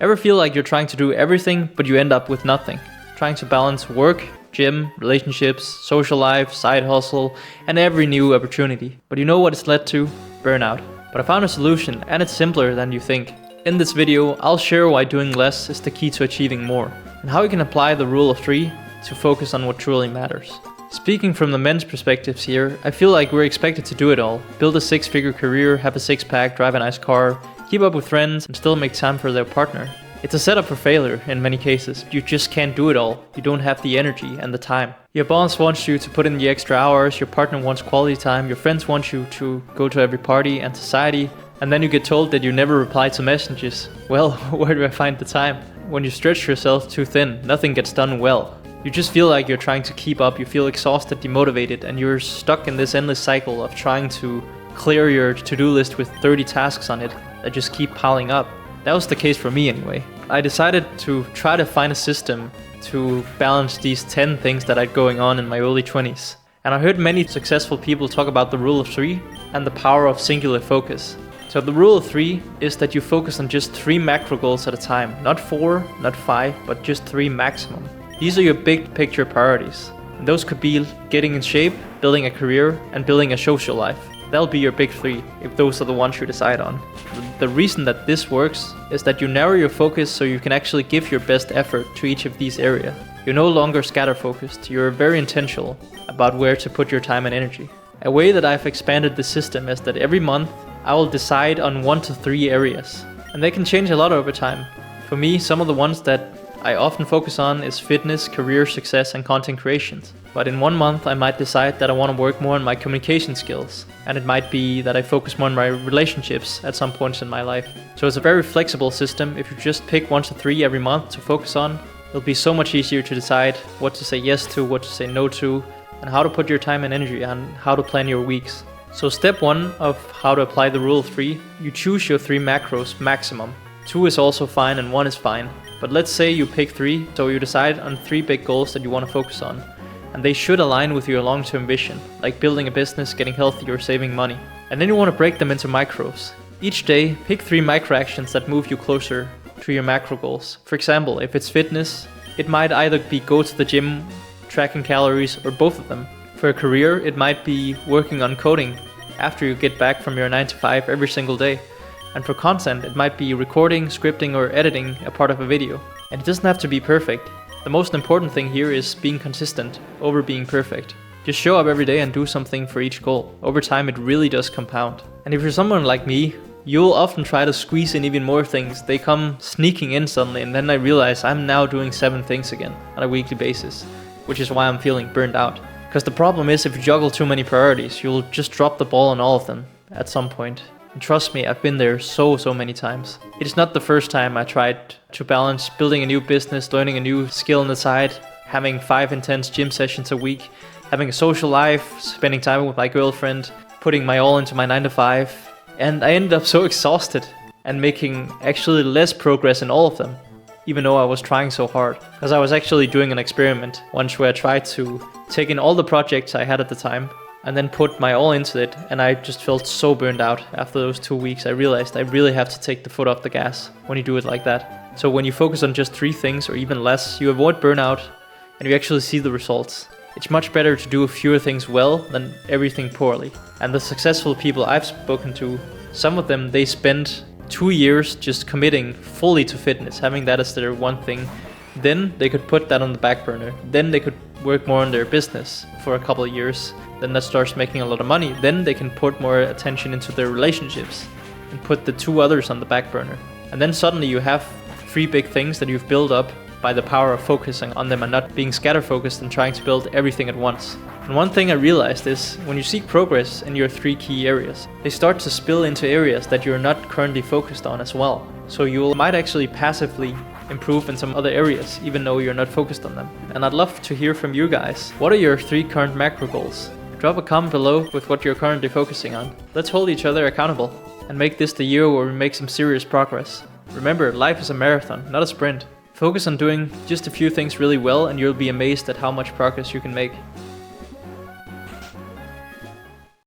Ever feel like you're trying to do everything, but you end up with nothing? Trying to balance work, gym, relationships, social life, side hustle, and every new opportunity. But you know what it's led to? Burnout. But I found a solution, and it's simpler than you think. In this video, I'll share why doing less is the key to achieving more, and how you can apply the rule of 3 to focus on what truly matters. Speaking from the men's perspectives here, I feel like we're expected to do it all. Build a 6-figure career, have a 6-pack, drive a nice car, keep up with friends, and still make time for their partner. It's a setup for failure in many cases. You just can't do it all. You don't have the energy and the time. Your boss wants you to put in the extra hours, your partner wants quality time, your friends want you to go to every party and society, and then you get told that you never reply to messages. Well, where do I find the time? When you stretch yourself too thin, nothing gets done well. You just feel like you're trying to keep up, you feel exhausted, demotivated, and you're stuck in this endless cycle of trying to clear your to-do list with 30 tasks on it that just keep piling up. That was the case for me anyway. I decided to try to find a system to balance these 10 things that I had going on in my early 20s. And I heard many successful people talk about the rule of 3 and the power of singular focus. So the rule of 3 is that you focus on just 3 macro goals at a time. Not 4, not 5, but just 3 maximum. These are your big picture priorities. And those could be getting in shape, building a career, and building a social life. That'll be your big 3, if those are the ones you decide on. The reason that this works is that you narrow your focus so you can actually give your best effort to each of these areas. You're no longer scatter focused, you're very intentional about where to put your time and energy. A way that I've expanded the system is that every month I will decide on 1 to 3 areas. And they can change a lot over time. For me, some of the ones that I often focus on is fitness, career success, and content creations. But in 1 month I might decide that I want to work more on my communication skills. And it might be that I focus more on my relationships at some points in my life. So it's a very flexible system. If you just pick 1 to 3 every month to focus on, it'll be so much easier to decide what to say yes to, what to say no to, and how to put your time and energy on, how to plan your weeks. So step 1 of how to apply the rule of 3, you choose your 3 macros maximum. 2 is also fine and 1 is fine. But let's say you pick 3, so you decide on 3 big goals that you want to focus on. And they should align with your long-term vision, like building a business, getting healthy, or saving money. And then you want to break them into micros. Each day, pick 3 micro actions that move you closer to your macro goals. For example, if it's fitness, it might either be go to the gym, tracking calories, or both of them. For a career, it might be working on coding after you get back from your 9 to 5 every single day. And for content, it might be recording, scripting, or editing a part of a video. And it doesn't have to be perfect. The most important thing here is being consistent over being perfect. Just show up every day and do something for each goal. Over time, it really does compound. And if you're someone like me, you'll often try to squeeze in even more things. They come sneaking in suddenly, and then I realize I'm now doing 7 things again on a weekly basis, which is why I'm feeling burned out. Because the problem is, if you juggle too many priorities, you'll just drop the ball on all of them at some point. And trust me, I've been there so many times. It is not the first time I tried to balance building a new business, learning a new skill on the side, having 5 intense gym sessions a week, having a social life, spending time with my girlfriend, putting my all into my 9 to 5. And I ended up so exhausted and making actually less progress in all of them, even though I was trying so hard. Because I was actually doing an experiment once where I tried to take in all the projects I had at the time and then put my all into it, and I just felt so burned out after those 2 weeks. I realized I really have to take the foot off the gas when you do it like that. So when you focus on just 3 things or even less, you avoid burnout and you actually see the results. It's much better to do fewer things well than everything poorly. And the successful people I've spoken to, some of them, they spend 2 years just committing fully to fitness, having that as their one thing. Then they could put that on the back burner. Then they could work more on their business for a couple of years. Then that starts making a lot of money. Then they can put more attention into their relationships and put the 2 others on the back burner. And then suddenly you have 3 big things that you've built up by the power of focusing on them and not being scatter focused and trying to build everything at once. And one thing I realized is when you seek progress in your 3 key areas, they start to spill into areas that you're not currently focused on as well. So you might actually passively improve in some other areas, even though you're not focused on them. And I'd love to hear from you guys. What are your 3 current macro goals? Drop a comment below with what you're currently focusing on. Let's hold each other accountable and make this the year where we make some serious progress. Remember, life is a marathon, not a sprint. Focus on doing just a few things really well and you'll be amazed at how much progress you can make.